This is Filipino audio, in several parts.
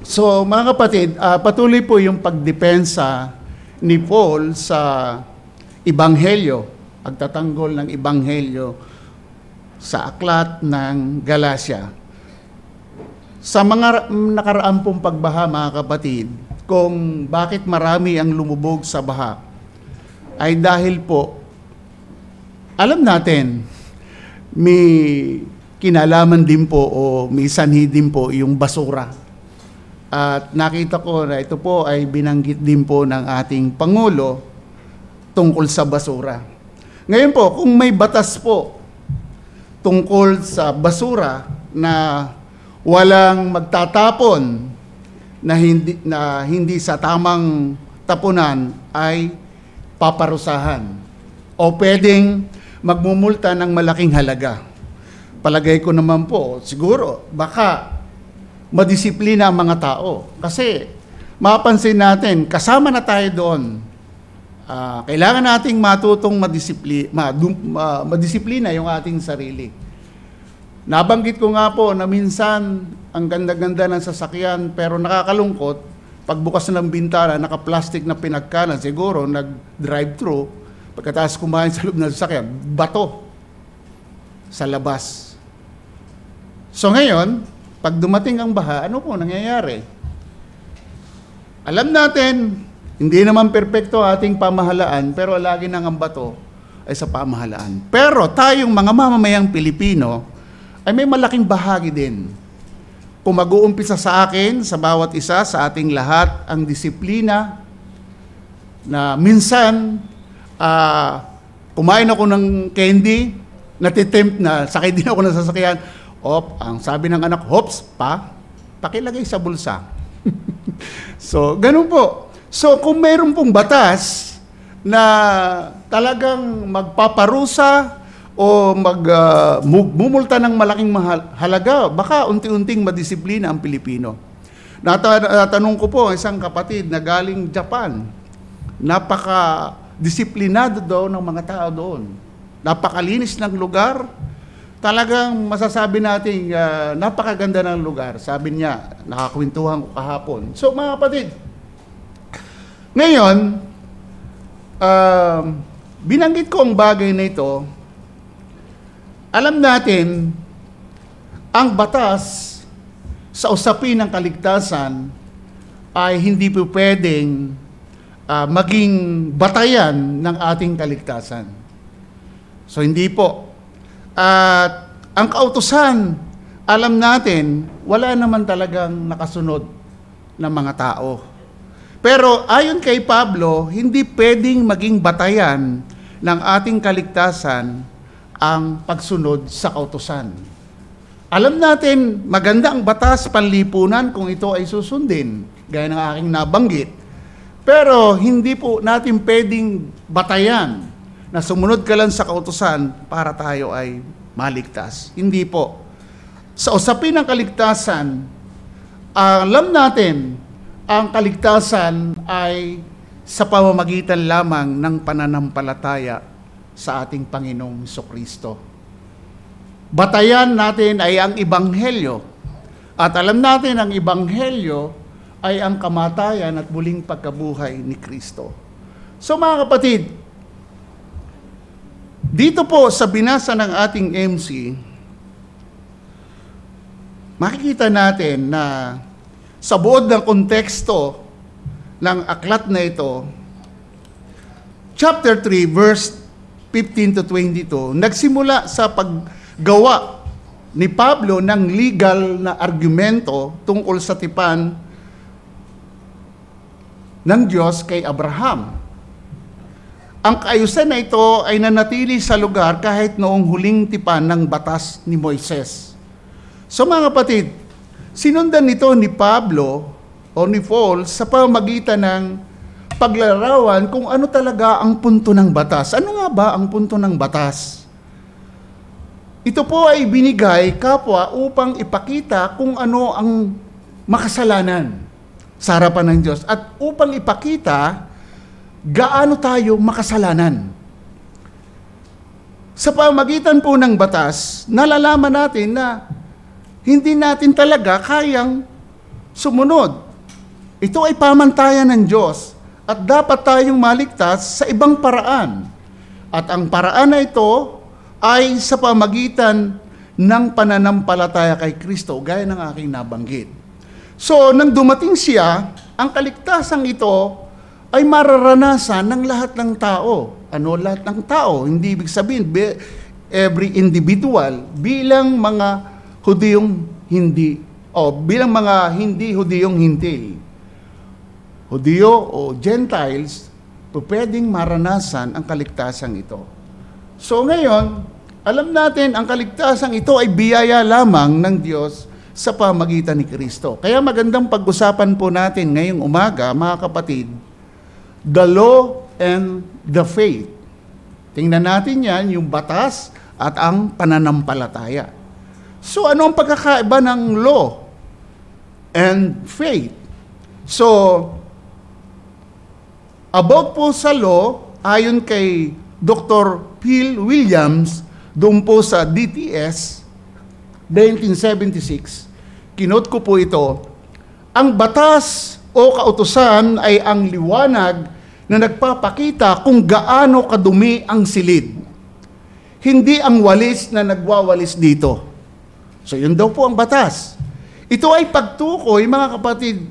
So mga kapatid, patuloy po yung pagdepensa ni Paul sa Ebanghelyo, pagtatanggol ng Ebanghelyo sa aklat ng Galacia. Sa mga nakaraan pong pagbaha, mga kapatid, kung bakit marami ang lumubog sa baha, ay dahil po, alam natin, may kinalaman din po o may sanhi din po yung basura. At nakita ko na ito po ay binanggit din po ng ating Pangulo tungkol sa basura. Ngayon po, kung may batas po tungkol sa basura na walang magtatapon na hindi sa tamang tapunan ay paparusahan o pwedeng magmumulta ng malaking halaga. Palagay ko naman po, siguro, baka madisiplina ang mga tao. Kasi, mapansin natin, kasama na tayo doon. Kailangan nating matutong madisiplina yung ating sarili. Nabanggit ko nga po na minsan, ang ganda-ganda ng sasakyan, pero nakakalungkot, pagbukas ng bintana, naka-plastic na pinagkanan, siguro, nag-drive-thru, pagkatapos kumain sa loob ng sasakyan, bato sa labas. So ngayon, pag dumating ang baha, ano po nangyayari? Alam natin, hindi naman perpekto ating pamahalaan, pero lagi nang ang bato ay sa pamahalaan. Pero tayong mga mamamayang Pilipino, ay may malaking bahagi din. Kung mag-uumpisa sa akin, sa bawat isa, sa ating lahat, ang disiplina na minsan, kumain ako ng candy, natitempt na, sakay din ako ng sasakyan, ang sabi ng anak, hops, pakilagay sa bulsa. So, ganun po. So, kung mayroon pong batas na talagang magpaparusa o mumulta ng malaking halaga, baka unti-unting madisiplina ang Pilipino. Natanong ko po isang kapatid na galing Japan, napaka-disiplinado daw ng mga tao doon. Napakalinis ng lugar. Talagang masasabi natin, napakaganda ng lugar. Sabi niya, nakakwentuhan ko kahapon. So mga kapatid, ngayon, binanggit ko ang bagay na ito. Alam natin, ang batas sa usapin ng kaligtasan ay hindi po pwedeng maging batayan ng ating kaligtasan. So hindi po. At ang kautusan, alam natin, wala naman talagang nakasunod ng mga tao. Pero ayon kay Pablo, hindi pwedeng maging batayan ng ating kaligtasan ang pagsunod sa kautusan. Alam natin, maganda ang batas panlipunan kung ito ay susundin, gaya ng aking nabanggit. Pero hindi po natin pwedeng batayan na sumunod ka lang sa kautusan para tayo ay maligtas. Hindi po. Sa usapin ng kaligtasan, alam natin, ang kaligtasan ay sa pamamagitan lamang ng pananampalataya sa ating Panginoong Jesucristo. Batayan natin ay ang Ebanghelyo. At alam natin, ang Ebanghelyo ay ang kamatayan at muling pagkabuhay ni Kristo. So mga kapatid, dito po sa binasa ng ating MC, makikita natin na sa buod ng konteksto ng aklat na ito, chapter 3, verse 15 to 22, nagsimula sa paggawa ni Pablo ng legal na argumento tungkol sa tipan ng Diyos kay Abraham. Ang kaayusan na ito ay nanatili sa lugar kahit noong huling tipan ng batas ni Moises. So mga kapatid, sinundan nito ni Pablo o ni Paul sa pamamagitan ng paglarawan kung ano talaga ang punto ng batas. Ano nga ba ang punto ng batas? Ito po ay binigay kapwa upang ipakita kung ano ang makasalanan sa harapan ng Diyos at upang ipakita gaano tayo makasalanan. Sa pamamagitan po ng batas, nalalaman natin na hindi natin talaga kayang sumunod. Ito ay pamantayan ng Diyos at dapat tayong maligtas sa ibang paraan. At ang paraan na ito ay sa pamagitan ng pananampalataya kay Kristo, gaya ng aking nabanggit. So, nang dumating siya, ang kaligtasan ito ay mararanasan ng lahat ng tao. Ano lahat ng tao? Hindi ibig sabihin, every individual bilang mga Hudiyong hindi, bilang mga hindi Hudiyong hintil. Hudiyo o Gentiles, pwedeng maranasan ang kaligtasan ito. So ngayon, alam natin ang kaligtasan ito ay biyaya lamang ng Diyos sa pamagitan ni Kristo. Kaya magandang pag-usapan po natin ngayong umaga, mga kapatid, the law and the faith. Tingnan natin yan, yung batas at ang pananampalataya. So ano ang pagkakaiba ng law and faith? So, about po sa law, ayon kay Dr. Phil Williams, doon po sa DTS, 1976, kinote ko po ito, ang batas o kautusan ay ang liwanag na nagpapakita kung gaano kadumi ang silid. Hindi ang walis na nagwawalis dito. So yun daw po ang batas. Ito ay pagtukoy, mga kapatid,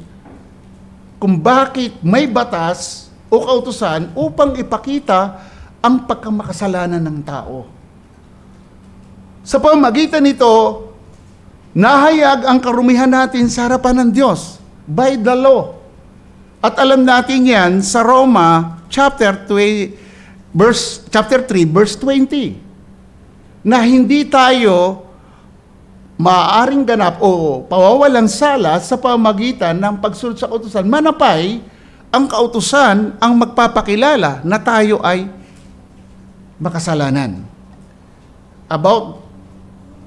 kung bakit may batas o kautusan upang ipakita ang pagkamakasalanan ng tao. Sa pamagitan nito, nahayag ang karumihan natin sa harapan ng Diyos by the law. At alam natin yan sa Roma chapter 3 verse 20, na hindi tayo maaaring ganap o pawawalang sala sa pamagitan ng pagsunod sa kautusan. Manapay, ang kautusan ang magpapakilala na tayo ay makasalanan. About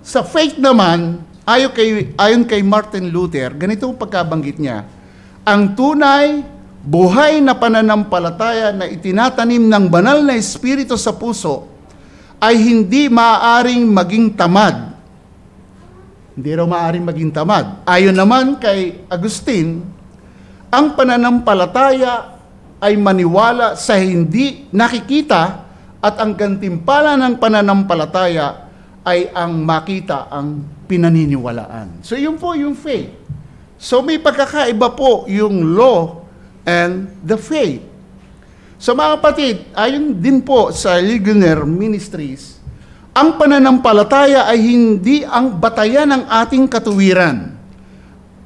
sa faith naman, ayon kay Martin Luther, ganito ang pagkabanggit niya, ang tunay, buhay na pananampalataya na itinatanim ng banal na espiritu sa puso ay hindi maaaring maging tamad. Hindi raw maaaring maging tamad. Ayon naman kay Agustin, ang pananampalataya ay maniwala sa hindi nakikita at ang gantimpala ng pananampalataya ay ang makita ang pinaniniwalaan. So yun po yung faith. So may pagkakaiba po yung law and the faith. So mga kapatid, ayon din po sa Ligonier Ministries, ang pananampalataya ay hindi ang batayan ng ating katuwiran.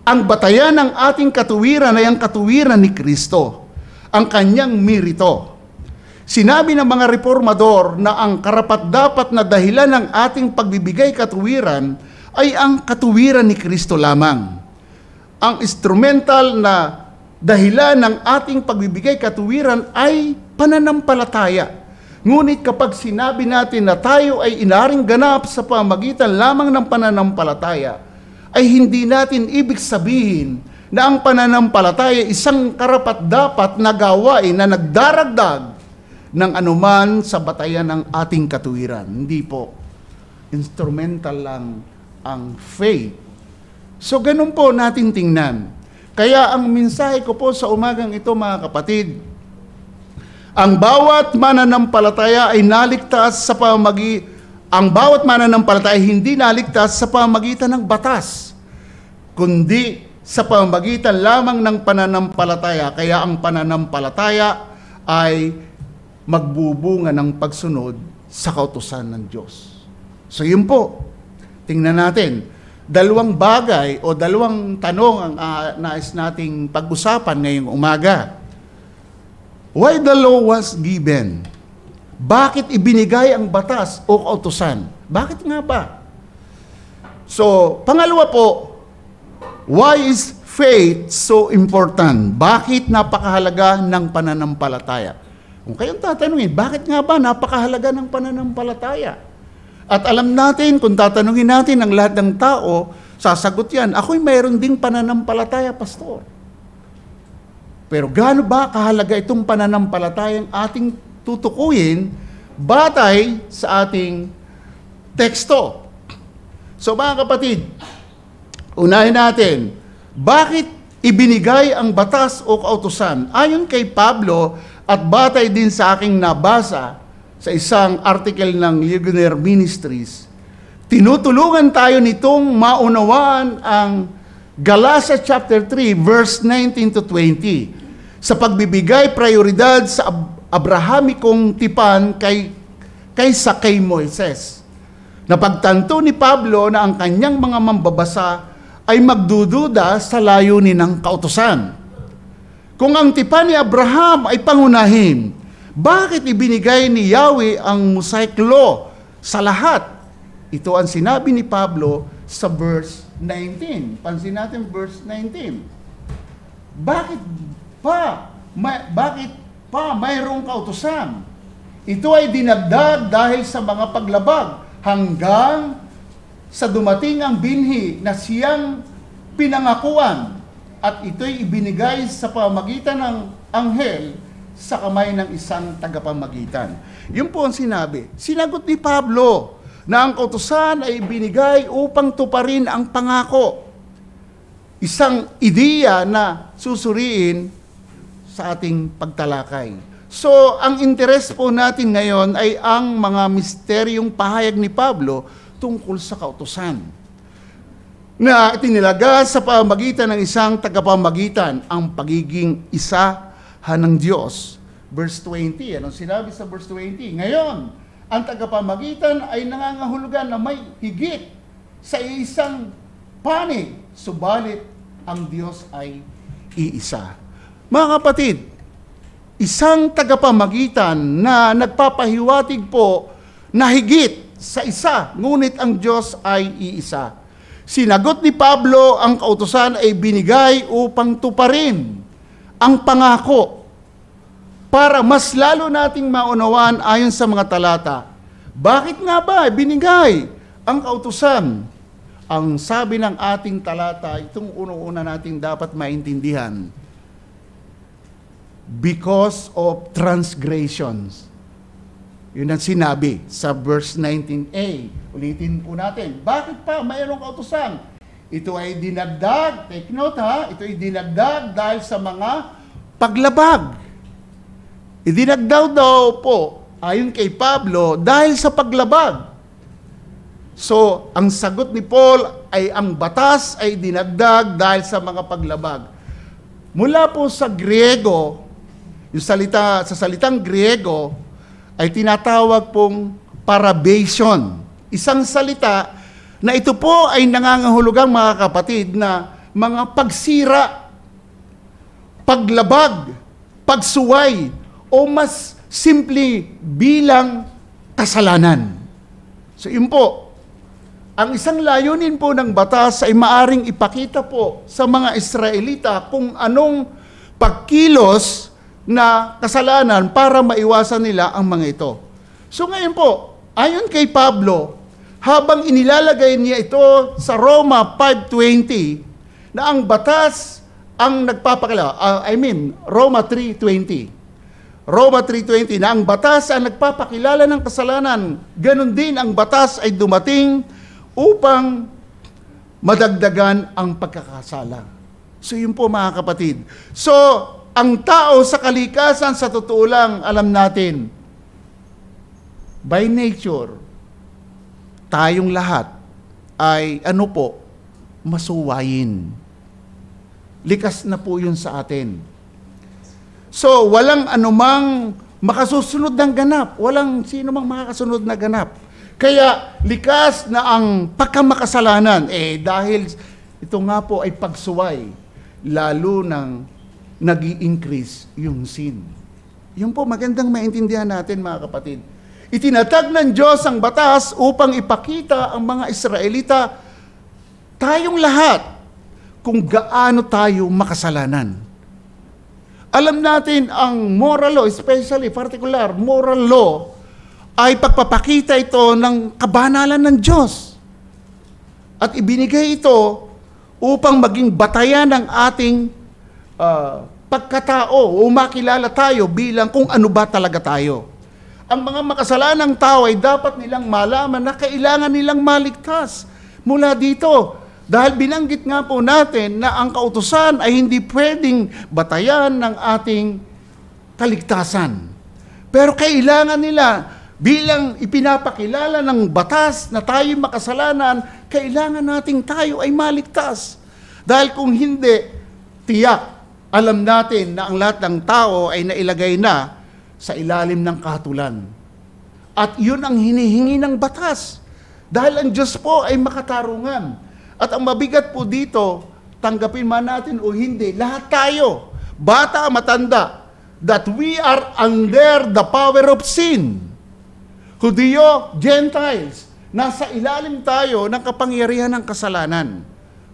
Ang batayan ng ating katuwiran ay ang katuwiran ni Kristo, ang kanyang merito. Sinabi ng mga reformador na ang karapat-dapat na dahilan ng ating pagbibigay katuwiran ay ang katuwiran ni Kristo lamang. Ang instrumental na dahilan ng ating pagbibigay katuwiran ay pananampalataya. Ngunit kapag sinabi natin na tayo ay inaring ganap sa pamagitan lamang ng pananampalataya, ay hindi natin ibig sabihin na ang pananampalataya isang karapat-dapat na gawain na nagdaragdag ng anuman sa batayan ng ating katuwiran. Hindi po. Instrumental lang ang faith. So ganun po natin tingnan. Kaya ang mensahe ko po sa umagang ito, mga kapatid, ang bawat mananampalataya ay naligtas sa ang bawat mananampalataya hindi naligtas sa pamagitan ng batas, kundi sa pamagitan lamang ng pananampalataya. Kaya ang pananampalataya ay magbubunga ng pagsunod sa kautusan ng Diyos. So yun po, tingnan natin. Dalawang bagay o dalawang tanong ang nais nating pag-usapan ngayong umaga. Why the law was given? Bakit ibinigay ang batas o kautusan? Bakit nga ba? So, pangalawa po, why is faith so important? Bakit napakahalaga ng pananampalataya? Kung kayong tatanungin, bakit nga ba napakahalaga ng pananampalataya? At alam natin, kung tatanungin natin ang lahat ng tao, sasagot yan, ako'y mayroon ding pananampalataya, pastor. Pero gaano ba kahalaga itong pananampalatayang ating tutukuyin batay sa ating teksto? So mga kapatid, unahin natin, bakit ibinigay ang batas o kautusan. Ayon kay Pablo at batay din sa aking nabasa sa isang article ng Ligonier Ministries, tinutulungan tayo nitong maunawaan ang Galatians chapter 3 verse 19 to 20 sa pagbibigay prioridad sa Abrahamikong tipan kaysa kay Moises. Napagtanto ni Pablo na ang kanyang mga mambabasa ay magdududa sa layunin ng kautusan. Kung ang tipan ni Abraham ay pangunahin, bakit ibinigay ni Yahweh ang Mosaic Law sa lahat? Ito ang sinabi ni Pablo sa verse 19. Pansin natin verse 19. Bakit pa mayroong kautusan? Ito ay dinagdag dahil sa mga paglabag hanggang sa dumating ang binhi na siyang pinangakuan at ito'y ibinigay sa pamamagitan ng anghel sa kamay ng isang tagapamagitan. Yun po ang sinabi. Sinagot ni Pablo na ang kautusan ay ibinigay upang tuparin ang pangako. Isang ideya na susuriin sa ating pagtalakay. So, ang interes po natin ngayon ay ang mga misteryong pahayag ni Pablo tungkol sa kautusan na itinilaga sa pamamagitan ng isang tagapamagitan, ang pagiging isahan ng Diyos. Verse 20, anong sinabi sa verse 20? Ngayon, ang tagapamagitan ay nangangahulugan na may higit sa isang panig, subalit ang Diyos ay iisa. Mga kapatid, isang tagapamagitan na nagpapahiwatig po na higit sa isa, ngunit ang Diyos ay iisa. Sinagot ni Pablo, ang kautusan ay binigay upang tuparin ang pangako para mas lalo nating maunawaan ayon sa mga talata. Bakit nga ba binigay ang kautusan? Ang sabi ng ating talata, itong unang-una nating dapat maintindihan, because of transgressions. Yun ang sinabi sa verse 19a. Ulitin po natin. Bakit pa mayroong kautusan? Ito ay dinagdag, take note ha, ito ay dinagdag dahil sa mga paglabag. Idinagdaw daw po, ayon kay Pablo, dahil sa paglabag. So, ang sagot ni Paul ay ang batas ay dinagdag dahil sa mga paglabag. Mula po sa Griego, sa salitang Griego, ay tinatawag pong parabation. Isang salita na ito po ay nangangahulugang, mga kapatid, na mga pagsira, paglabag, pagsuway, o mas simple bilang kasalanan. So yun po, ang isang layunin po ng batas ay maaring ipakita po sa mga Israelita kung anong pagkilos na kasalanan para maiwasan nila ang mga ito. So ngayon po, ayon kay Pablo, habang inilalagay niya ito sa Roma 5:20, na ang batas ang nagpapakilala, Roma 3:20. Roma 3:20, na ang batas ang nagpapakilala ng kasalanan, ganun din ang batas ay dumating upang madagdagan ang pagkakasala. So yun po, mga kapatid. So, ang tao sa kalikasan, sa totoo lang, alam natin, by nature, tayong lahat ay masuwayin. Likas na po yun sa atin. So, walang anumang makasusunod ng ganap. Walang sino mang makakasunod na ganap. Kaya, likas na ang pagkamakasalanan. Dahil ito nga po ay pagsuway, lalo ng nag-i-increase yung sin. Yun po, magandang maintindihan natin, mga kapatid. Itinatag ng Diyos ang batas upang ipakita ang mga Israelita, tayong lahat, kung gaano tayo makasalanan. Alam natin ang moral law, especially, particular, moral law, ay pagpapakita ito ng kabanalan ng Diyos. At ibinigay ito upang maging batayan ng ating pagkatao o makilala tayo bilang kung ano ba talaga tayo. Ang mga makasalanang tao ay dapat nilang malaman na kailangan nilang maligtas mula dito. Dahil binanggit nga po natin na ang kautusan ay hindi pwedeng batayan ng ating kaligtasan. Pero kailangan nila, bilang ipinapakilala ng batas na tayo makasalanan, kailangan nating tayo ay maligtas. Dahil kung hindi, tiyak, alam natin na ang lahat ng tao ay nailagay na sa ilalim ng kahatulan. At yun ang hinihingi ng batas. Dahil ang Diyos po ay makatarungan. At ang mabigat po dito, tanggapin man natin o hindi, lahat tayo, bata, matanda, that we are under the power of sin. Hudiyo, Gentiles, nasa ilalim tayo ng kapangyarihan ng kasalanan.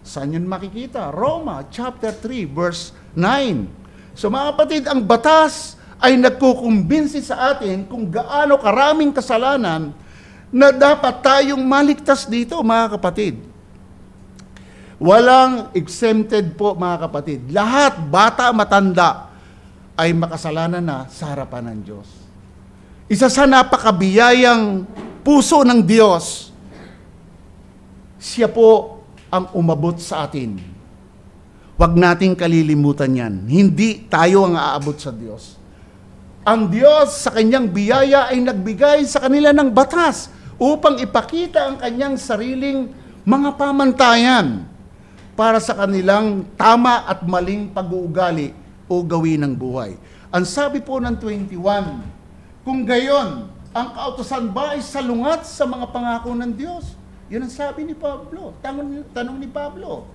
Saan yun makikita? Roma chapter 3 verse 9. So mga kapatid, ang batas ay nagkukumbinsi sa atin kung gaano karaming kasalanan na dapat tayong maligtas dito, mga kapatid. Walang exempted po, mga kapatid. Lahat, bata, matanda, ay makasalanan na sa harapan ng Diyos. Isa sa napakabiyayang puso ng Diyos, siya po ang umabot sa atin. Huwag nating kalilimutan yan. Hindi tayo ang aabot sa Diyos. Ang Diyos sa kanyang biyaya ay nagbigay sa kanila ng batas upang ipakita ang kanyang sariling mga pamantayan para sa kanilang tama at maling pag-uugali o gawin ng buhay. Ang sabi po ng 21, kung gayon, ang kautusan ba ay salungat sa mga pangako ng Diyos? Yun ang sabi ni Pablo. Tanong ni Pablo.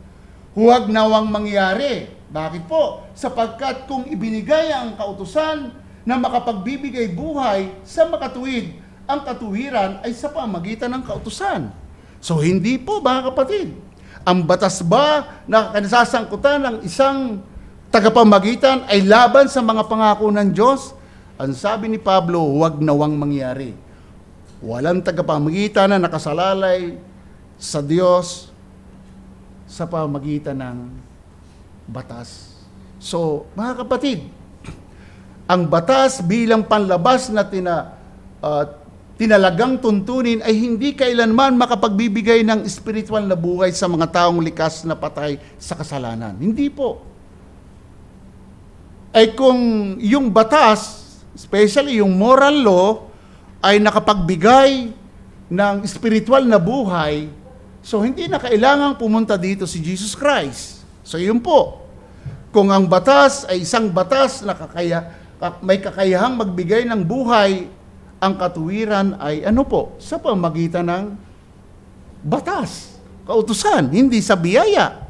Huwag nawang mangyari. Bakit po? Sapagkat kung ibinigay ang kautusan na makapagbibigay buhay sa makatuwid, ang katuwiran ay sa pamagitan ng kautusan. So hindi po, mga kapatid. Ang batas ba na nasasangkutan ng isang tagapamagitan ay laban sa mga pangako ng Diyos? Ang sabi ni Pablo, huwag nawang mangyari. Walang tagapamagitan na nakasalalay sa Diyos sa pamagitan ng batas. So, mga kapatid, ang batas bilang panlabas na tinalagang tuntunin ay hindi kailanman makapagbibigay ng espiritual na buhay sa mga taong likas na patay sa kasalanan. Hindi po. Ay kung yung batas, especially yung moral law, ay nakapagbigay ng espiritual na buhay, so hindi na kailangang pumunta dito si Jesus Christ. So yun po. Kung ang batas ay isang batas na may kakayahang magbigay ng buhay, ang katuwiran ay ano po? Sa pamagitan ng batas, kautusan, hindi sa biyaya.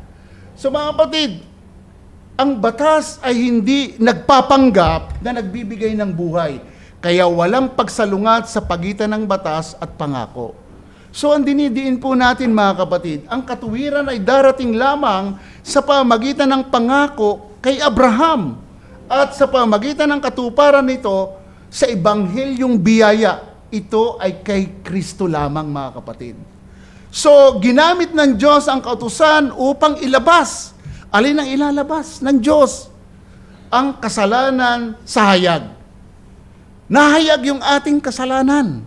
So mga kapatid, ang batas ay hindi nagpapanggap na nagbibigay ng buhay. Kaya walang pagsalungat sa pagitan ng batas at pangako. So ang dinidiin po natin, mga kapatid, ang katuwiran ay darating lamang sa pamagitan ng pangako kay Abraham at sa pamagitan ng katuparan nito sa Ebanghelyong biyaya. Ito ay kay Kristo lamang, mga kapatid. So ginamit ng Diyos ang kautusan upang ilabas. Alin ang ilalabas ng Diyos? Ang kasalanan sa hayag. Nahayag yung ating kasalanan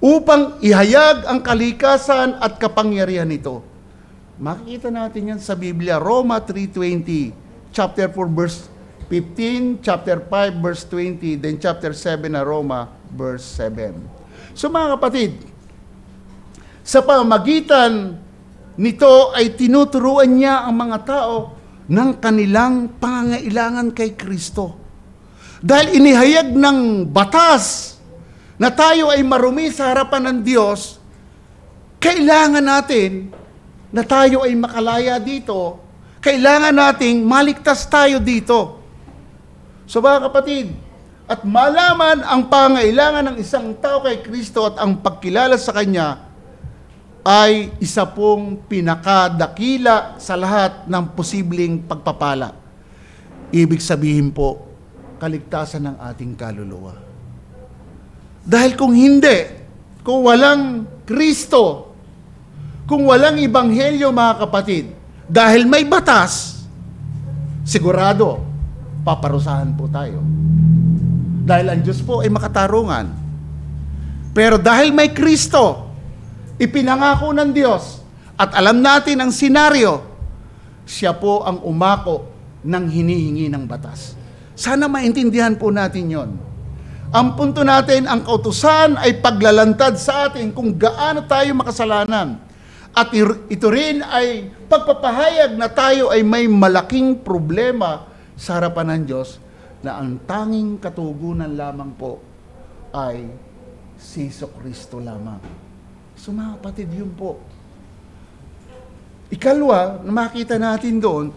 upang ihayag ang kalikasan at kapangyarihan nito. Makikita natin yan sa Biblia, Roma 3:20, chapter 4 verse 15, chapter 5 verse 20, then chapter 7 na Roma verse 7. So mga kapatid, sa pamagitan nito ay tinuturuan niya ang mga tao ng kanilang pangangailangan kay Kristo. Dahil inihayag ng batas na tayo ay marumi sa harapan ng Diyos, kailangan natin na tayo ay makalaya dito. Kailangan nating maligtas tayo dito. So mga kapatid, at malaman ang pangailangan ng isang tao kay Kristo at ang pagkilala sa Kanya ay isa pong pinakadakila sa lahat ng posibleng pagpapala. Ibig sabihin po, kaligtasan ng ating kaluluwa. Dahil kung hindi, kung walang Kristo, kung walang Ebanghelyo, mga kapatid, dahil may batas, sigurado, paparusahan po tayo. Dahil ang Diyos po ay makatarungan. Pero dahil may Kristo, ipinangako ng Diyos, At alam natin ang senaryo, siya po ang umako ng hinihingi ng batas. Sana maintindihan po natin yon. Ang punto natin, ang kautusan ay paglalantad sa atin kung gaano tayo makasalanan. At ito rin ay pagpapahayag na tayo ay may malaking problema sa harapan ng Diyos, na ang tanging katugunan lamang po ay si Jesucristo lamang. So mga kapatid, yun po. Ikalwa, na makita natin doon,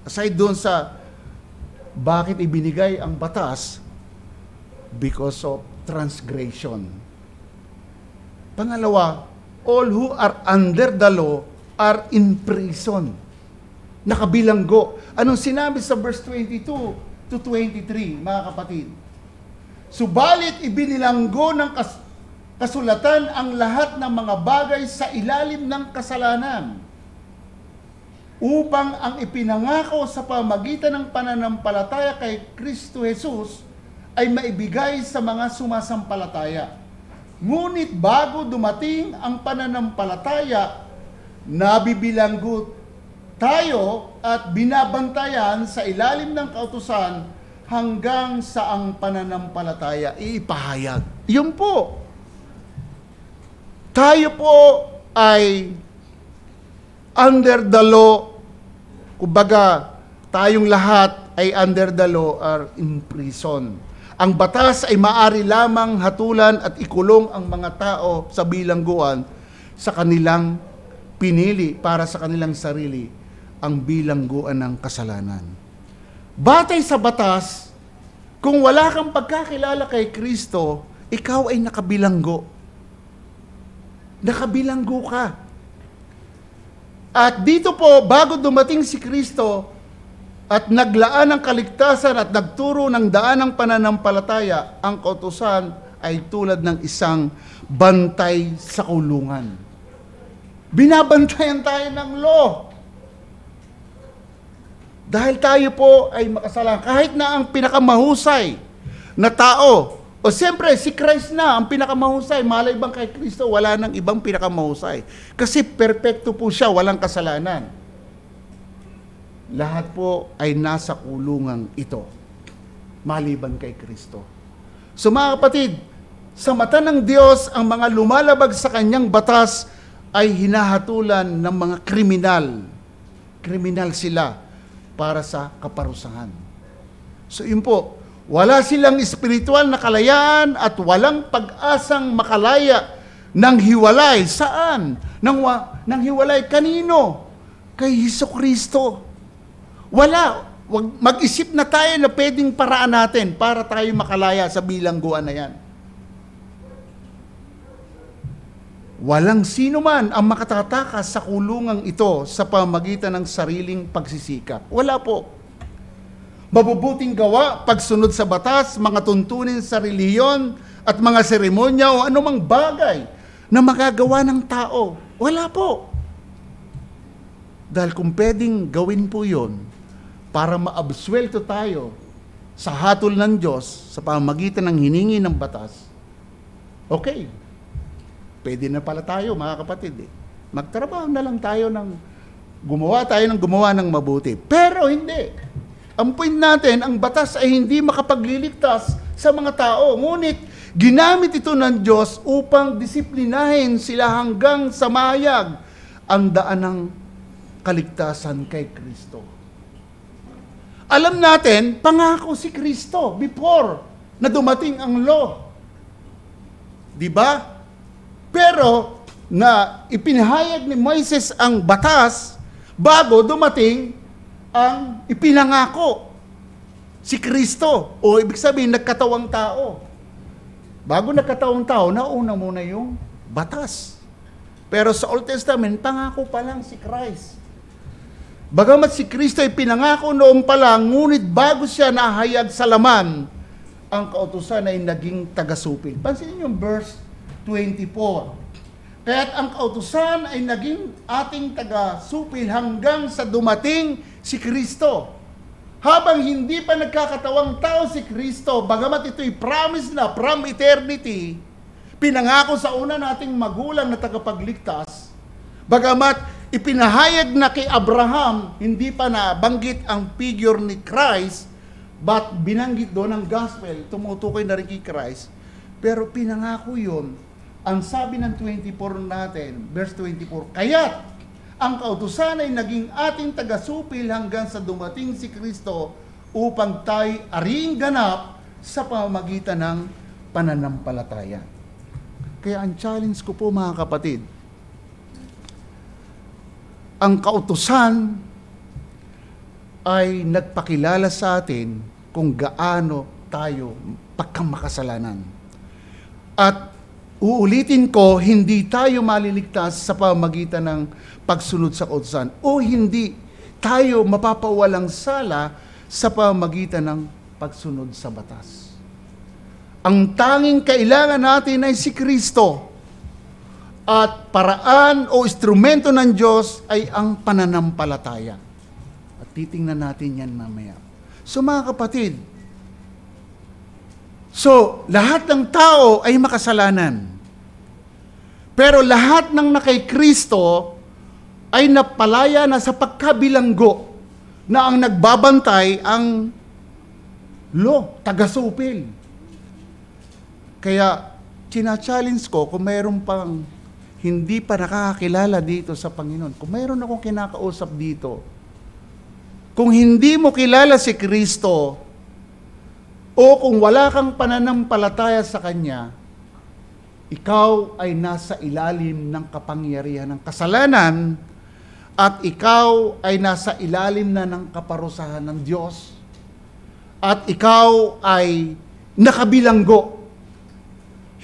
aside doon sa bakit ibinigay ang batas, because of transgression. Pangalawa, all who are under the law are in prison. Nakabilanggo. Anong sinabi sa verse 22 to 23, mga kapatid? Subalit ibinilanggo ng kasulatan ang lahat ng mga bagay sa ilalim ng kasalanan, upang ang ipinangako sa pamagitan ng pananampalataya kay Kristo Jesus ay maibigay sa mga sumasampalataya. Ngunit bago dumating ang pananampalataya, nabibilanggo tayo at binabantayan sa ilalim ng kautusan hanggang sa ang pananampalataya iipahayag. Yun po. Tayo po ay under the law. Kumbaga, tayong lahat ay under the law are in prison. Ang batas ay maaari lamang hatulan at ikulong ang mga tao sa bilangguan sa kanilang pinili para sa kanilang sarili, ang bilangguan ng kasalanan. Batay sa batas, kung wala kang pagkakilala kay Kristo, ikaw ay nakabilanggo. Nakabilanggo ka. At dito po, bago dumating si Kristo at naglaan ng kaligtasan at nagturo ng daan ng pananampalataya, ang kautusan ay tulad ng isang bantay sa kulungan. Binabantayan tayo ng law. Dahil tayo po ay makasalanan. Kahit na ang pinakamahusay na tao, o siyempre, si Christ na ang pinakamahusay. Malay bang kay Kristo, wala nang ibang pinakamahusay. Kasi perpekto po siya, walang kasalanan. Lahat po ay nasa kulungang ito, maliban kay Kristo. So mga kapatid, sa mata ng Diyos, ang mga lumalabag sa kanyang batas ay hinahatulan ng mga kriminal. Kriminal sila para sa kaparusahan. So yun po, wala silang espiritual na kalayaan at walang pag-asang makalaya ng hiwalay. Saan? Nang hiwalay kanino? Kay Jesucristo. Wala. Mag-isip na tayo na pwedeng paraan natin para tayo makalaya sa bilangguan na yan. Walang sino man ang makatatakas sa kulungang ito sa pamagitan ng sariling pagsisikap. Wala po. Mabubuting gawa, pagsunod sa batas, mga tuntunin sa relihiyon at mga seremonya o anumang bagay na magagawa ng tao. Wala po. Dahil kung pwedeng gawin po yun para maabsuelto tayo sa hatol ng Diyos sa pamagitan ng hiningi ng batas, okay. Pwede na pala tayo, mga kapatid. Magtrabaho na lang tayo ng gumawa ng mabuti. Pero hindi. Ang point natin, ang batas ay hindi makapagliligtas sa mga tao. Ngunit, ginamit ito ng Diyos upang disiplinahin sila hanggang sa mahayag ang daan ng kaligtasan kay Kristo. Alam natin, pangako si Kristo before na dumating ang law. Diba? Pero, na ipinahayag ni Moises ang batas bago dumating ang ipinangako si Kristo, o ibig sabihin nagkatawang tao. Bago nagkatawang tao, nauna muna yung batas. Pero sa Old Testament, pangako pa lang si Christ. Bagamat si Kristo ay pinangako noon pa lang, ngunit bago siya nahayag sa laman, ang kautusan ay naging tagasupil. Pansinin yung verse 24. Kaya't ang kautusan ay naging ating taga-supil hanggang sa dumating si Kristo. Habang hindi pa nagkakatawang tao si Kristo, bagamat ito'y promise na from eternity, pinangako sa una nating magulang na tagapagligtas, Bagamat ipinahayag na kay Abraham, hindi pa nabanggit ang figure ni Christ, but binanggit doon ang gospel, tumutukoy na rin kay Christ, pero pinangako yun. Ang sabi ng 24 natin, verse 24, kaya't ang kautusan ay naging ating tagasupil hanggang sa dumating si Kristo upang tayo aring ganap sa pamamagitan ng pananampalataya. Kaya ang challenge ko po mga kapatid, ang kautusan ay nagpakilala sa atin kung gaano tayo pagkamakasalanan. At uulitin ko, hindi tayo maliligtas sa pamamagitan ng pagsunod sa kautusan o hindi tayo mapapawalang sala sa pamamagitan ng pagsunod sa batas. Ang tanging kailangan natin ay si Kristo. At paraan o instrumento ng Diyos ay ang pananampalataya. At titingnan natin yan mamaya. So mga kapatid, lahat ng tao ay makasalanan. Pero lahat ng nakay Kristo ay napalaya na sa pagkabilanggo na ang nagbabantay ang law, tagasupil. Kaya, china-challenge ko kung mayroon pang hindi pa nakakakilala dito sa Panginoon, kung mayroon akong kinakausap dito, kung hindi mo kilala si Kristo, o kung wala kang pananampalataya sa Kanya, ikaw ay nasa ilalim ng kapangyarihan ng kasalanan, at ikaw ay nasa ilalim na ng kaparusahan ng Diyos, at ikaw ay nakabilanggo.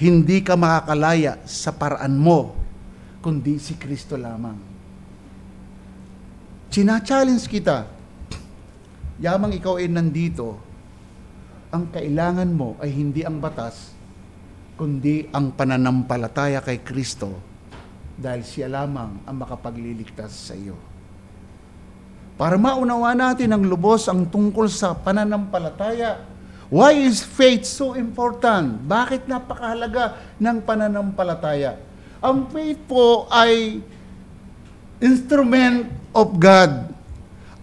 Hindi ka makakalaya sa paraan mo, kundi si Kristo lamang. China-challenge kita, yamang ikaw ay nandito, ang kailangan mo ay hindi ang batas, kundi ang pananampalataya kay Kristo, dahil siya lamang ang makapagliligtas sa iyo. Para maunawa natin ang lubos ang tungkol sa pananampalataya, why is faith so important? Bakit napakahalaga ng pananampalataya? Ang faith po ay instrument of God.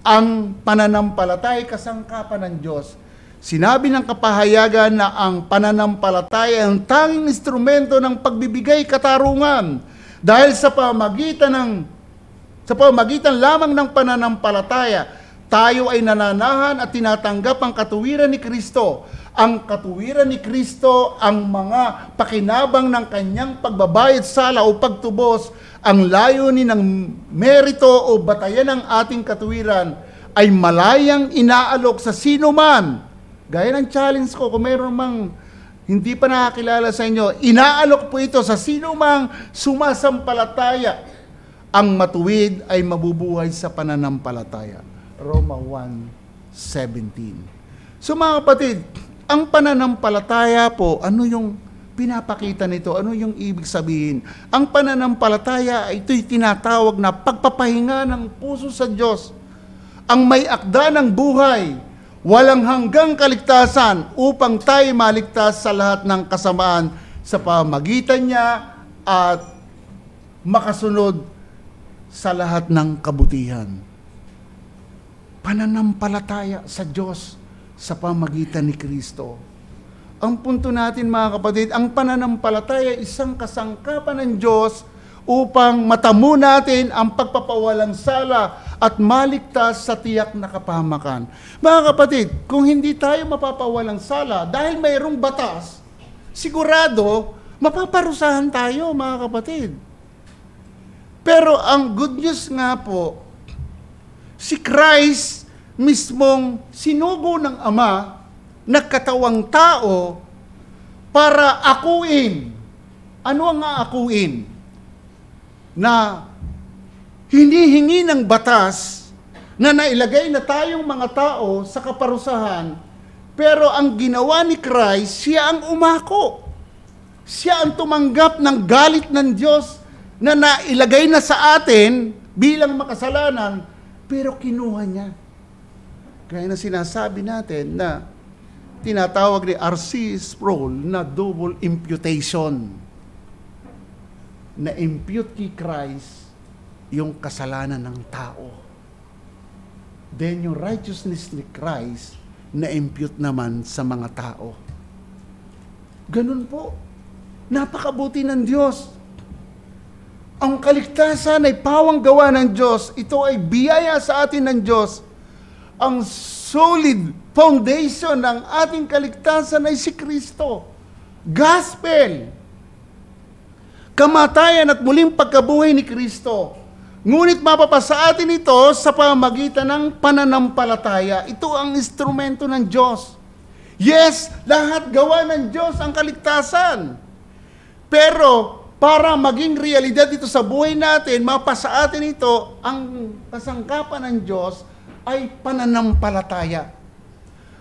Ang pananampalataya ay kasangkapan ng Diyos. Sinabi ng kapahayagan na ang pananampalataya ay ang tanging instrumento ng pagbibigay katarungan. Dahil sa pamagitan lamang ng pananampalataya, tayo ay nananahan at tinatanggap ang katuwiran ni Kristo. Ang katuwiran ni Kristo, ang mga pakinabang ng kanyang pagbabayad sala o pagtubos, ang layunin ng merito o batayan ng ating katuwiran ay malayang inaalok sa sino man. Gaya ng challenge ko, kung mayroon mang hindi pa nakakilala sa inyo, inaalok po ito sa sino mang sumasampalataya. Ang matuwid ay mabubuhay sa pananampalataya. Roma 1:17. So mga kapatid, ang pananampalataya po, ano yung pinapakita nito? Ano yung ibig sabihin? Ang pananampalataya, ito'y tinatawag na pagpapahinga ng puso sa Diyos. Ang may akda ng buhay, walang hanggang kaligtasan upang tayo maligtas sa lahat ng kasamaan sa pamamagitan niya at makasunod sa lahat ng kabutihan. Pananampalataya sa Diyos sa pamamagitan ni Kristo. Ang punto natin mga kapatid, ang pananampalataya isang kasangkapan ng Diyos upang matamo natin ang pagpapawalang sala at maligtas sa tiyak na kapahamakan. Mga kapatid, kung hindi tayo mapapawalang sala dahil mayroong batas, sigurado mapaparusahan tayo mga kapatid. Pero ang good news nga po, si Christ mismong sinugo ng Ama, nagkatawang tao para akuin. Ano ang aakuin? Na hinihingi ng batas na nailagay na tayong mga tao sa kaparusahan, pero ang ginawa ni Christ, siya ang umako. Siya ang tumanggap ng galit ng Diyos na nailagay na sa atin bilang makasalanan, pero kinuha niya. Kaya na sinasabi natin na tinatawag ni R.C. Sproul na double imputation. Na-impute kay Christ yung kasalanan ng tao. Then yung righteousness ni Christ na-impute naman sa mga tao. Ganun po. Napakabuti ng Diyos. Ang kaligtasan ay pawang gawa ng Diyos. Ito ay biyaya sa atin ng Diyos. Ang solid foundation ng ating kaligtasan ay si Kristo. Gospel. Kamatayan at muling pagkabuhay ni Kristo. Ngunit mapapasa atin ito sa pamamagitan ng pananampalataya. Ito ang instrumento ng Diyos. Yes, lahat gawa ng Diyos ang kaligtasan. Pero para maging realidad dito sa buhay natin, mapasa atin ito, ang kasangkapan ng Diyos ay pananampalataya.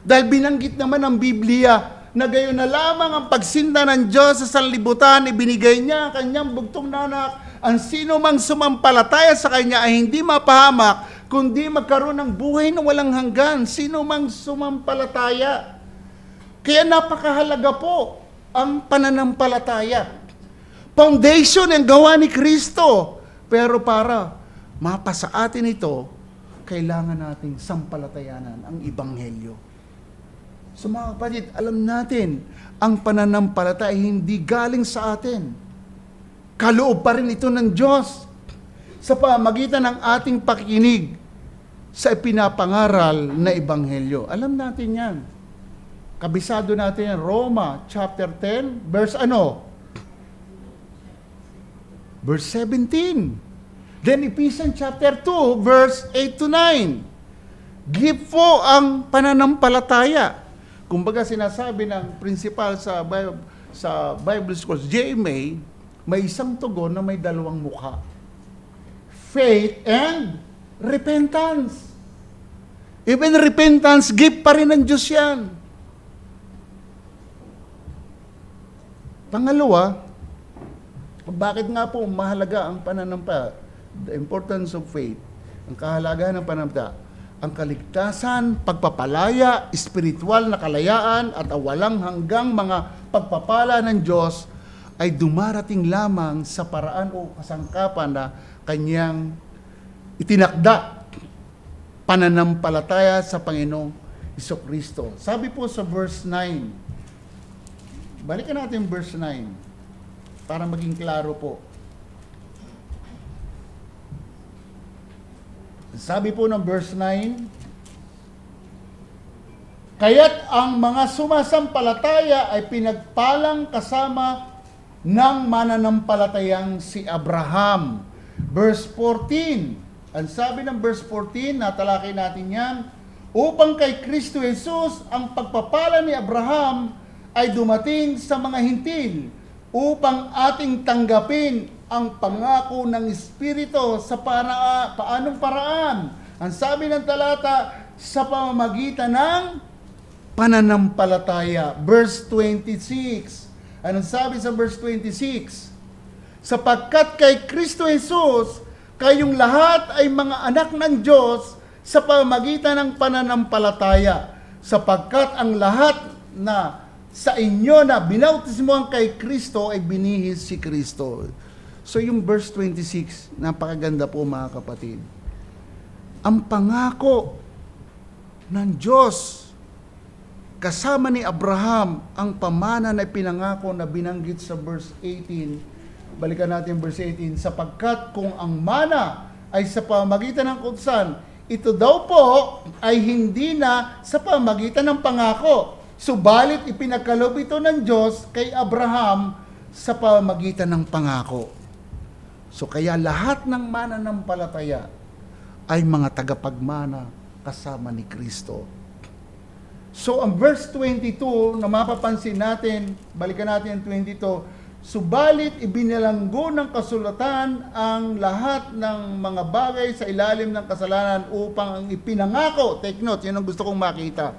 Dahil binanggit naman ng Biblia na gayon na lamang ang pagsinta ng Diyos sa sanlibutan, ibinigay niya ang kanyang bugtong na anak. Ang sino mang sumampalataya sa Kanya ay hindi mapahamak, kundi magkaroon ng buhay na walang hanggan. Sino mang sumampalataya. Kaya napakahalaga po ang pananampalataya. Foundation ang gawa ni Kristo. Pero para mapasa atin ito, kailangan nating sampalatayanan ang Ebanghelyo. So mga kapatid, alam natin, ang pananampalataya ay hindi galing sa atin. Kaloob pa rin ito ng Diyos sa pamagitan ng ating pakikinig sa ipinapangaral na Ebanghelyo. Alam natin yan. Kabisado natin yan. Roma chapter 10, verse ano? Verse 17. Then Ephesians chapter 2, verse 8 to 9. Give po ang pananampalataya. Kumbaga sinasabi ng principal sa Bible Schools, JMA, may isang tugon na may dalawang mukha. Faith and repentance. Even repentance, gift pa rin ng Diyos yan. Pangalawa, bakit nga po mahalaga ang pananampalataya? The importance of faith. Ang kahalagahan ng pananampalataya. Ang kaligtasan, pagpapalaya, espiritual na kalayaan at walang hanggang mga pagpapala ng Diyos ay dumarating lamang sa paraan o kasangkapan na kanyang itinakda, pananampalataya sa Panginoong Jesucristo. Sabi po sa verse 9, balikan natin verse 9 para maging klaro po. Sabi po ng verse 9, kaya't ang mga sumasampalataya ay pinagpalang kasama ng mananampalatayang si Abraham. Verse 14. Ang sabi ng verse 14, natalakay natin yan, upang kay Kristo Jesus ang pagpapala ni Abraham ay dumating sa mga hintil, upang ating tanggapin ang pangako ng Espiritu sa paanong paraan. Ang sabi ng talata, sa pamamagitan ng pananampalataya. Verse 26. Anong sabi sa verse 26? Sapagkat kay Kristo Jesus, kayong lahat ay mga anak ng Diyos sa pamamagitan ng pananampalataya. Sapagkat ang lahat na sa inyo na binautismohan kay Kristo ay binihis si Kristo. So yung verse 26, napakaganda po mga kapatid. Ang pangako ng Diyos kasama ni Abraham, ang pamana na pinangako na binanggit sa verse 18. Balikan natin verse 18. Sapagkat kung ang mana ay sa pamagitan ng kutsan, ito daw po ay hindi na sa pamagitan ng pangako. Subalit ipinagkaloob ito ng Diyos kay Abraham sa pamagitan ng pangako. So kaya lahat ng mananampalataya ay mga tagapagmana kasama ni Kristo. So ang verse 22 na mapapansin natin, balikan natin ang 22, subalit ibinalanggo ng kasulatan ang lahat ng mga bagay sa ilalim ng kasalanan upang ang ipinangako, take note, yun ang gusto kong makita.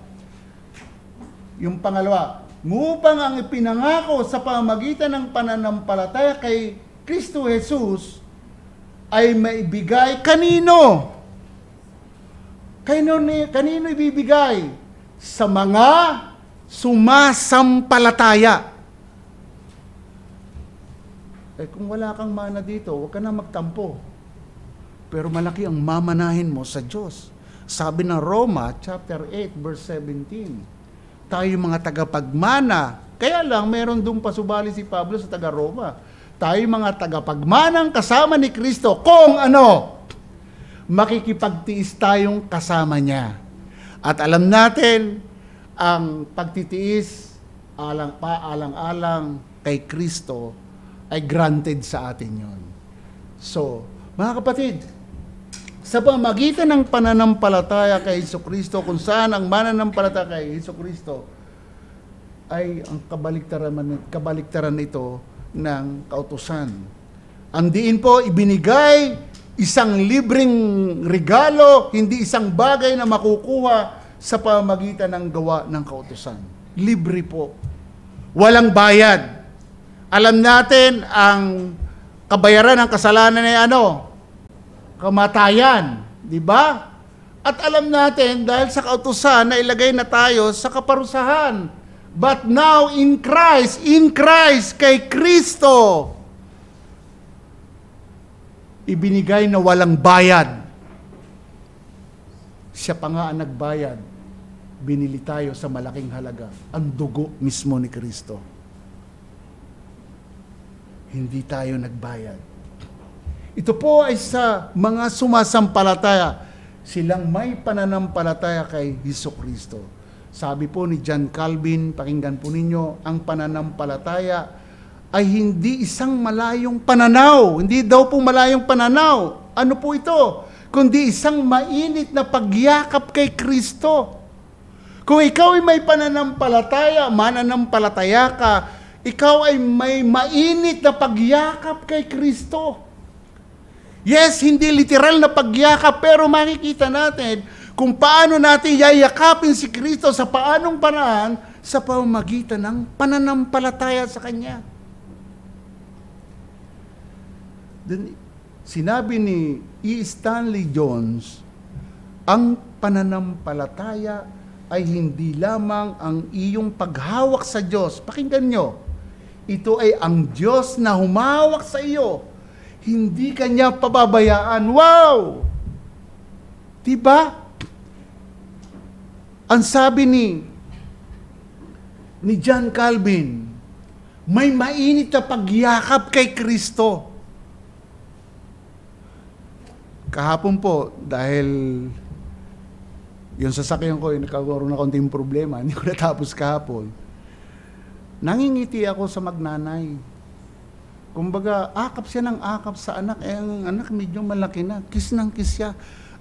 Yung pangalawa, upang ang ipinangako sa pamamagitan ng pananampalataya kay Kristo Jesus ay maibigay kanino? Kanino ibibigay? Sa mga sumasampalataya. Kung wala kang mana dito, huwag ka na magtampo. pero malaki ang mamanahin mo sa Diyos. Sabi ng Roma, chapter 8, verse 17, tayo mga tagapagmana. Kaya lang, meron doon pasubali si Pablo sa taga-Roma. Tayo mga tagapagmanang kasama ni Kristo. Kung ano, makikipagtiis tayong kasama niya. At alam natin, ang pagtitiis, alang-alang kay Kristo, ay granted sa atin yon. So, mga kapatid, sa pamagitan ng pananampalataya kay Hesukristo, kung saan ang mananampalataya kay Hesukristo ay ang kabaliktaran ito ng kautusan. Ang diin po, ibinigay isang libreng regalo, hindi isang bagay na makukuha sa pamagitan ng gawa ng kautusan. Libre po. Walang bayad. Alam natin, ang kabayaran ng kasalanan ay ano? Kamatayan, di ba? At alam natin, dahil sa kautusan, na ilagay na tayo sa kaparusahan. But now, in Christ, kay Kristo, ibinigay na walang bayad. Siya pa nga ang nagbayad. Binili tayo sa malaking halaga. Ang dugo mismo ni Kristo. Hindi tayo nagbayad. Ito po ay sa mga sumasampalataya. Silang may pananampalataya kay Hesukristo. Sabi po ni John Calvin, pakinggan po ninyo, ang pananampalataya ay hindi isang malayong pananaw. Hindi daw po malayong pananaw. Ano po ito? Kundi isang mainit na pagyakap kay Kristo. Kung ikaw ay may pananampalataya, mananampalataya ka, ikaw ay may mainit na pagyakap kay Kristo. Yes, hindi literal na pagyakap, pero makikita natin kung paano natin yayakapin si Kristo sa paanong paraan sa pamamagitan ng pananampalataya sa Kanya. Then, sinabi ni E. Stanley Jones, ang pananampalataya ay hindi lamang ang iyong paghawak sa Diyos. Pakinggan nyo, ito ay ang Diyos na humawak sa iyo. Hindi Kanya pababayaan. Wow! Diba? Ang sabi ni John Calvin, may mainit na pagyakap kay Kristo. Kahapon po, dahil yung sasakyan ko, nagkakaroon na konting problema, hindi ko natapos kahapon. Nangingiti ako sa magnanay. Kumbaga, akap siya ng akap sa anak. Ang anak medyo malaki na. Kiss ng kiss siya.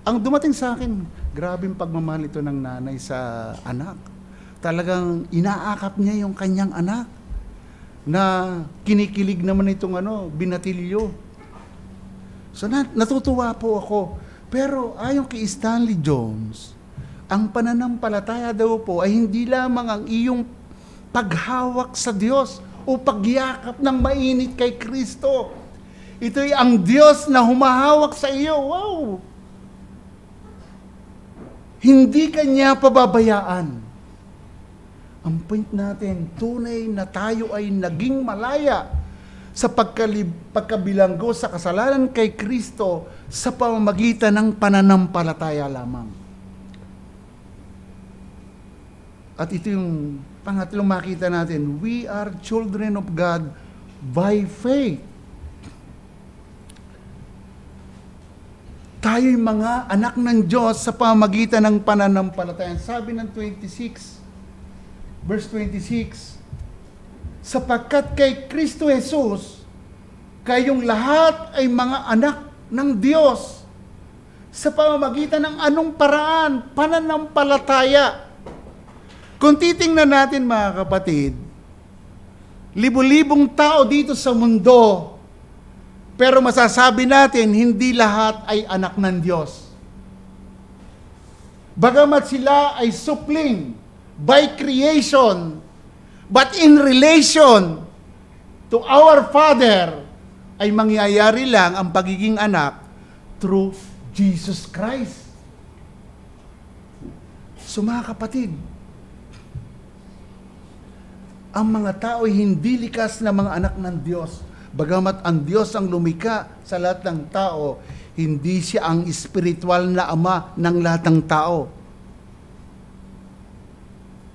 Ang dumating sa akin, grabing pagmamahal ito ng nanay sa anak. Talagang inaakap niya yung kanyang anak. Na kinikilig naman itong binatilyo. So natutuwa po ako. Pero ayon kay Stanley Jones, ang pananampalataya daw po ay hindi lamang ang iyong paghawak sa Diyos o pagyakap ng mainit kay Kristo. Ito'y ang Diyos na humahawak sa iyo. Wow! Hindi Kanya pababayaan. Ang point natin, tunay na tayo ay naging malaya sa pagkabilanggo sa kasalanan kay Kristo sa pamamagitan ng pananampalataya lamang. At ito yung pangatlong makita natin, we are children of God by faith. Tayo'y mga anak ng Diyos sa pamamagitan ng pananampalataya. Sabi ng 26, verse 26, sapagkat kay Kristo Jesus, kayong lahat ay mga anak ng Diyos sa pamamagitan ng anong paraan? Pananampalataya. Kung titingnan natin mga kapatid, libo-libong tao dito sa mundo, pero masasabi natin, hindi lahat ay anak ng Diyos. Bagamat sila ay supling by creation, but in relation to our Father, ay mangyayari lang ang pagiging anak through Jesus Christ. So mga kapatid, ang mga tao ay hindi likas na mga anak ng Diyos. Bagamat ang Diyos ang lumikha sa lahat ng tao, Hindi siya ang espiritual na ama ng lahat ng tao.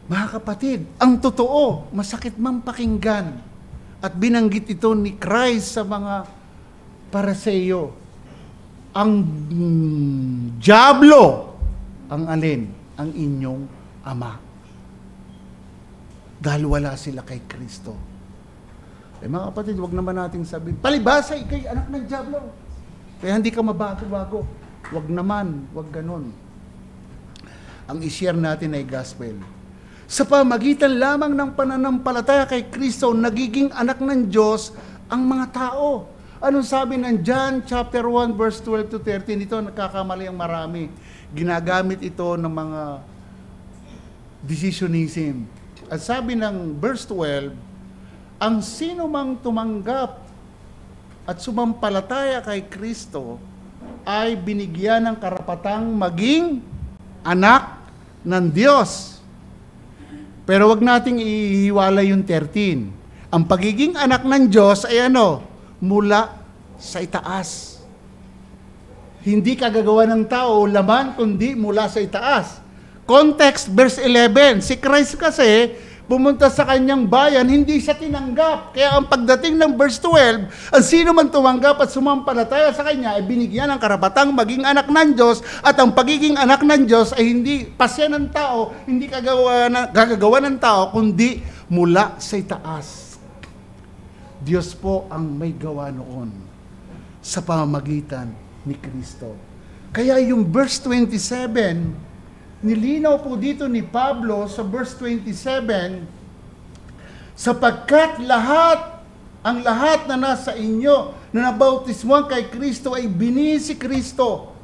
Mga kapatid, ang totoo, masakit mang pakinggan. At binanggit ito ni Christ sa mga Pariseo. Ang dyablo, ang alin? Ang inyong ama. Dahil wala sila kay Kristo. Mga kapatid, wag naman nating sabihin, palibasa, ikay anak ng dyablo. Kaya hindi ka mabago-bago. Wag naman, wag ganon. Ang i-share natin ay gospel. Sa pamagitan lamang ng pananampalataya kay Kristo, nagiging anak ng Diyos ang mga tao. Anong sabi ng John chapter 1 verse 12 to 13? Ito nakakamali ang marami. Ginagamit ito ng mga decisionism. At sabi ng verse 12, ang sino mang tumanggap at sumampalataya kay Kristo ay binigyan ng karapatang maging anak ng Diyos. Pero wag nating ihiwalay yung 13. Ang pagiging anak ng Diyos ay ano? Mula sa itaas. Hindi kagagawa ng tao laman, kundi mula sa itaas. Context, verse 11. Si Christ kasi, pumunta sa kanyang bayan, hindi siya tinanggap. Kaya ang pagdating ng verse 12, ang sino man tumanggap at sumampalataya sa kanya ay binigyan ng karapatang maging anak ng Diyos, at ang pagiging anak ng Diyos ay hindi pasya ng tao, hindi gagagawa ng tao, kundi mula sa itaas. Diyos po ang may gawa noon sa pamamagitan ni Kristo. Kaya yung verse 27, nilinaw po dito ni Pablo sa verse 27, sapagkat ang lahat na nasa inyo na nabautismuhan kay Kristo ay binili si Kristo.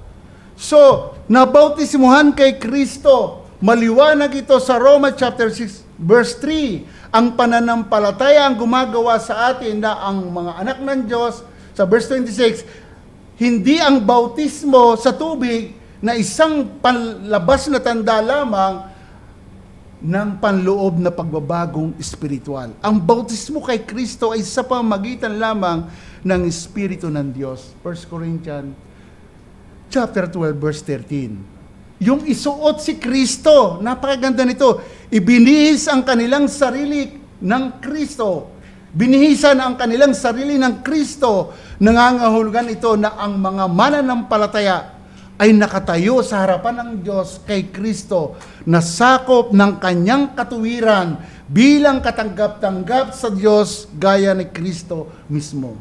So, nabautismuhan kay Kristo, maliwanag ito sa Roma chapter 6 verse 3. Ang pananampalataya ang gumagawa sa atin na ang mga anak ng Diyos. Sa verse 26, hindi ang bautismo sa tubig na isang panlabas na tanda lamang ng panloob na pagbabagong espiritual. Ang bautismo kay Kristo ay sa pamagitan lamang ng Espiritu ng Diyos. 1 Corinthians chapter 12 verse 13. Yung isuot si Kristo, napakaganda nito. Ibinihis ang kanilang sarili ng Kristo. Binihisan ang kanilang sarili ng Kristo. Nangangahulugan ito na ang mga mananampalataya ay nakatayo sa harapan ng Diyos kay Kristo, na sakop ng kanyang katuwiran bilang katanggap-tanggap sa Diyos gaya ni Kristo mismo.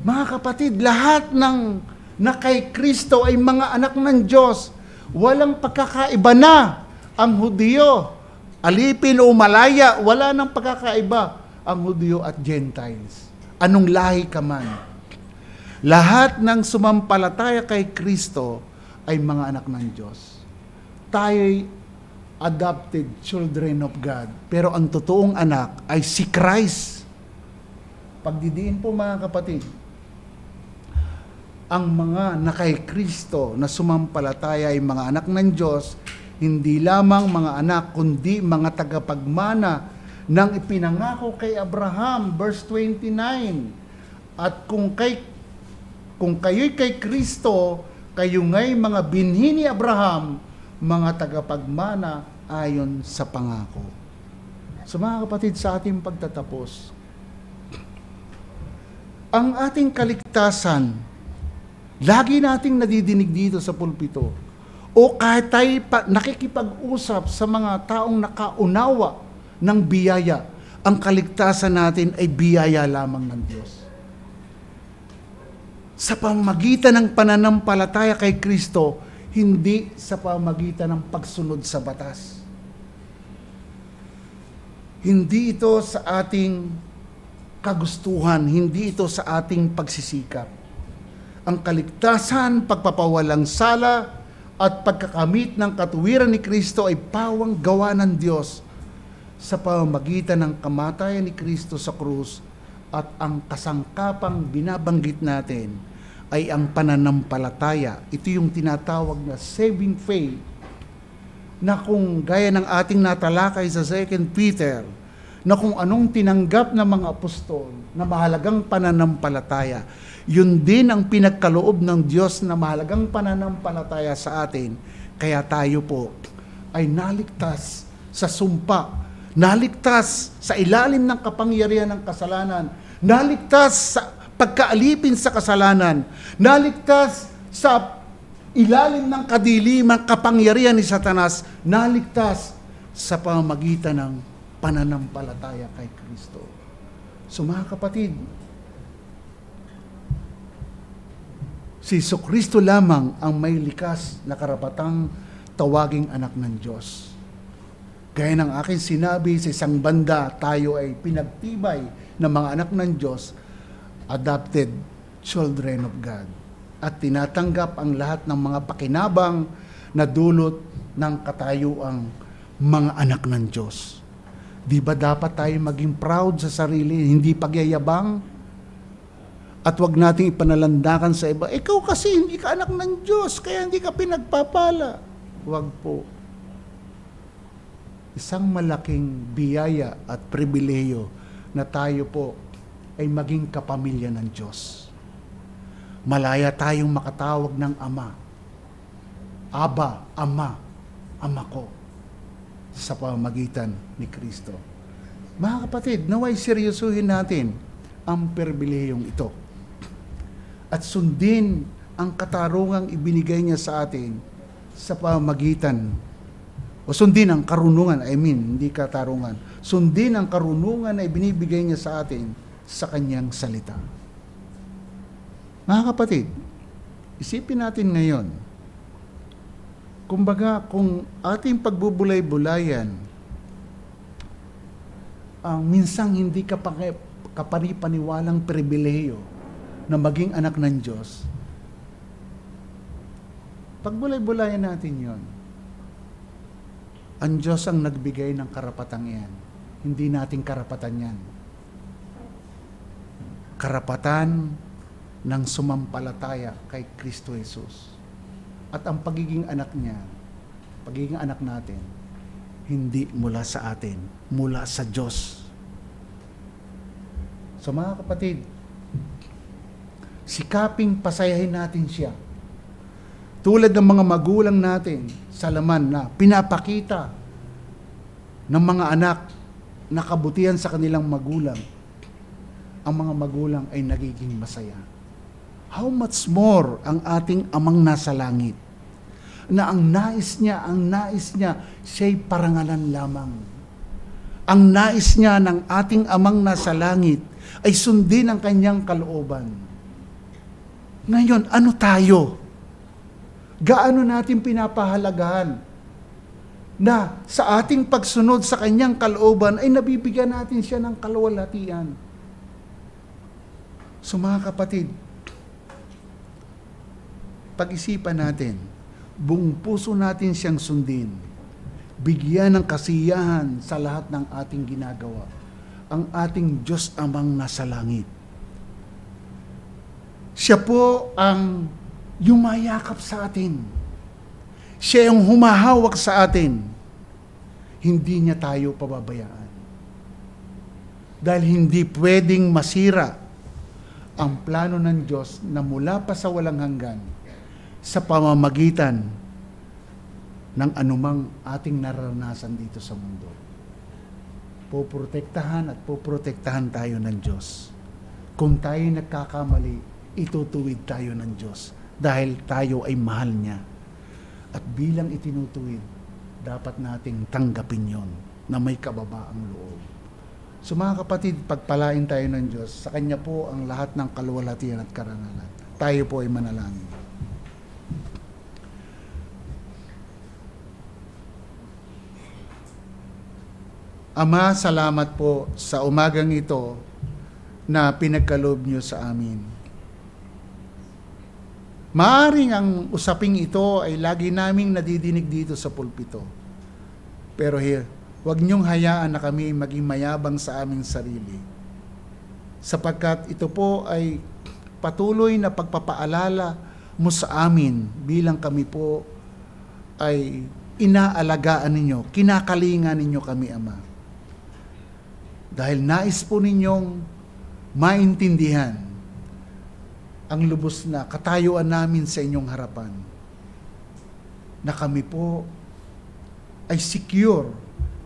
Mga kapatid, lahat ng na kay Kristo ay mga anak ng Diyos. Walang pagkakaiba na ang Hudyo, alipin o Malaya, wala nang pagkakaiba ang Hudyo at Gentiles. Anong lahi ka man. Lahat ng sumampalataya kay Kristo ay mga anak ng Diyos. Tayo'y adopted children of God. Pero ang totoong anak ay si Christ. Pagdidiin po mga kapatid, ang mga na kay Kristo na sumampalataya ay mga anak ng Diyos, hindi lamang mga anak, kundi mga tagapagmana ng ipinangako kay Abraham, verse 29. At kung kayo'y kay Kristo, kayo nga'y mga binhi ni Abraham, mga tagapagmana ayon sa pangako. So mga kapatid, sa ating pagtatapos, ang ating kaligtasan, lagi nating nadidinig dito sa pulpito, o kahit tayo nakikipag-usap sa mga taong nakaunawa ng biyaya, ang kaligtasan natin ay biyaya lamang ng Diyos. Sa pamagitan ng pananampalataya kay Kristo, hindi sa pamagitan ng pagsunod sa batas. Hindi ito sa ating kagustuhan, hindi ito sa ating pagsisikap. Ang kaligtasan, pagpapawalang sala, at pagkakamit ng katuwiran ni Kristo ay pawang gawa ng Diyos sa pamamagitan ng kamatayan ni Kristo sa krus, at ang kasangkapang binabanggit natin ay ang pananampalataya. Ito yung tinatawag na saving faith, na kung gaya ng ating natalakay sa 2 Peter, na kung anong tinanggap ng mga apostol na mahalagang pananampalataya, yun din ang pinagkaloob ng Diyos na mahalagang pananampalataya sa atin. Kaya tayo po ay naligtas sa sumpa, naligtas sa ilalim ng kapangyarihan ng kasalanan, naligtas sa pagkaalipin sa kasalanan, naligtas sa ilalim ng kadiliman, kapangyarihan ni Satanas, naligtas sa pamamagitan ng pananampalataya kay Kristo. So mga kapatid, si Jesucristo lamang ang may likas na karapatang tawaging anak ng Diyos. Gaya ng aking sinabi, sa isang banda, tayo ay pinagtibay ng mga anak ng Diyos, adopted children of God. At tinatanggap ang lahat ng mga pakinabang na dulot ng katayuang mga anak ng Diyos. Di ba dapat tayo maging proud sa sarili, hindi pagyayabang? At wag nating ipanalandakan sa iba, ikaw kasi hindi ka anak ng Diyos, kaya hindi ka pinagpapala. Wag po. Isang malaking biyaya at pribileyo na tayo po ay maging kapamilya ng Diyos. Malaya tayong makatawag ng Ama. Aba, Ama, Ama ko, sa pamamagitan ni Kristo. Mga kapatid, naway seryosuhin natin ang pribilehiyong ito. At sundin ang katarungang ibinigay niya sa atin sa pamamagitan, o sundin ang karunungan, hindi katarungan, sundin ang karunungan na ibinibigay niya sa atin sa kanyang salita. Mga kapatid, isipin natin ngayon, kumbaga kung ating pagbubulay-bulayan, ang minsang hindi kapanipaniwalang pribileyo na maging anak ng Diyos, pagbulay-bulayan natin yon. Ang Diyos ang nagbigay ng karapatang yan. Hindi nating karapatan yan. Karapatan ng sumampalataya kay Kristo Jesus. At ang pagiging anak niya, pagiging anak natin, hindi mula sa atin, mula sa Diyos. So mga kapatid, sikaping pasayahin natin siya. Tulad ng mga magulang natin sa laman na pinapakita ng mga anak na kabutihan sa kanilang magulang, ang mga magulang ay nagiging masaya. How much more ang ating amang nasa langit, na ang nais niya, siya'y parangalan lamang. Ang nais niya ng ating amang nasa langit ay sundin ang kanyang kalooban. Ngayon, ano tayo? Gaano natin pinapahalagahan na sa ating pagsunod sa kanyang kalooban ay nabibigyan natin siya ng kaluwalhatian. So mga kapatid, pag-isipan natin, buong puso natin siyang sundin. Bigyan ng kasiyahan sa lahat ng ating ginagawa. Ang ating Diyos Amang nasa langit. Siya po ang yumayakap sa atin. Siya yung humahawak sa atin. Hindi niya tayo pababayaan. Dahil hindi pwedeng masira ang plano ng Diyos na mula pa sa walang hanggan sa pamamagitan ng anumang ating naranasan dito sa mundo. Poprotektahan at poprotektahan tayo ng Diyos. Kung tayo nagkakamali, itutuwid tayo ng Diyos dahil tayo ay mahal niya. At bilang itinutuwid, dapat nating tanggapin yon na may kababaang loob. So mga kapatid, pagpalain tayo ng Diyos, sa Kanya po ang lahat ng kaluwalhatian at karangalan. Tayo po ay manalangin. Ama, salamat po sa umagang ito na pinagkaloob niyo sa amin. Maaring ang usaping ito ay lagi naming nadidinig dito sa pulpito. Pero huwag niyong hayaan na kami maging mayabang sa aming sarili. Sapagkat ito po ay patuloy na pagpapaalala mo sa amin bilang kami po ay inaalagaan ninyo, kinakalingan ninyo kami, Ama. Dahil nais po ninyong maintindihan ang lubos na katayuan namin sa inyong harapan, na kami po ay secure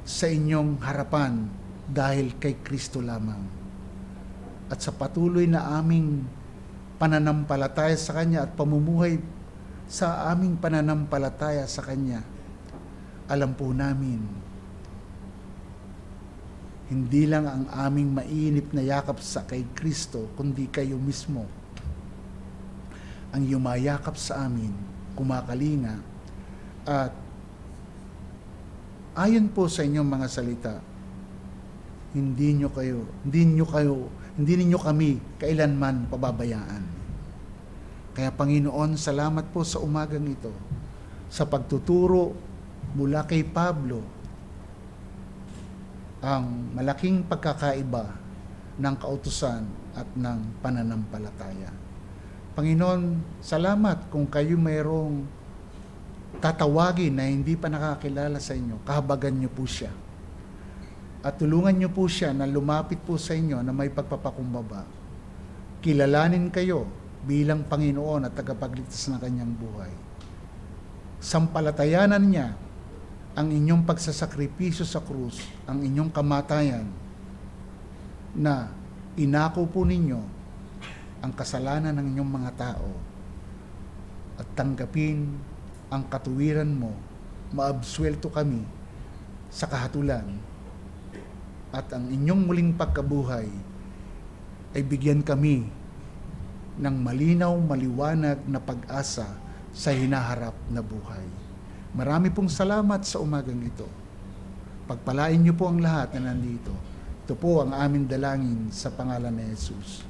sa inyong harapan dahil kay Kristo lamang. At sa patuloy na aming pananampalataya sa Kanya at pamumuhay sa aming pananampalataya sa Kanya, alam po namin, hindi lang ang aming mainip na yakap sa kay Kristo, kundi kayo mismo ang yumayakap sa amin, kumakalinga, at ayon po sa inyong mga salita, hindi ninyo kami kailanman pababayaan. Kaya Panginoon, salamat po sa umagang ito, sa pagtuturo mula kay Pablo, ang malaking pagkakaiba ng kautusan at ng pananampalataya. Panginoon, salamat kung kayo mayroong tatawagin na hindi pa nakakilala sa inyo, kahabagan niyo po siya. At tulungan niyo po siya na lumapit po sa inyo na may pagpapakumbaba. Kilalanin kayo bilang Panginoon at tagapagligtas ng kanyang buhay. Sampalatayanan niya ang inyong pagsasakripisyo sa krus, ang inyong kamatayan, na inako po ninyo ang kasalanan ng inyong mga tao at tanggapin ang katuwiran mo, maabsuelto kami sa kahatulan, at ang inyong muling pagkabuhay ay bigyan kami ng malinaw, maliwanag na pag-asa sa hinaharap na buhay. Marami pong salamat sa umagang ito. Pagpalain niyo po ang lahat na nandito. Ito po ang aming dalangin sa pangalan ni Jesus.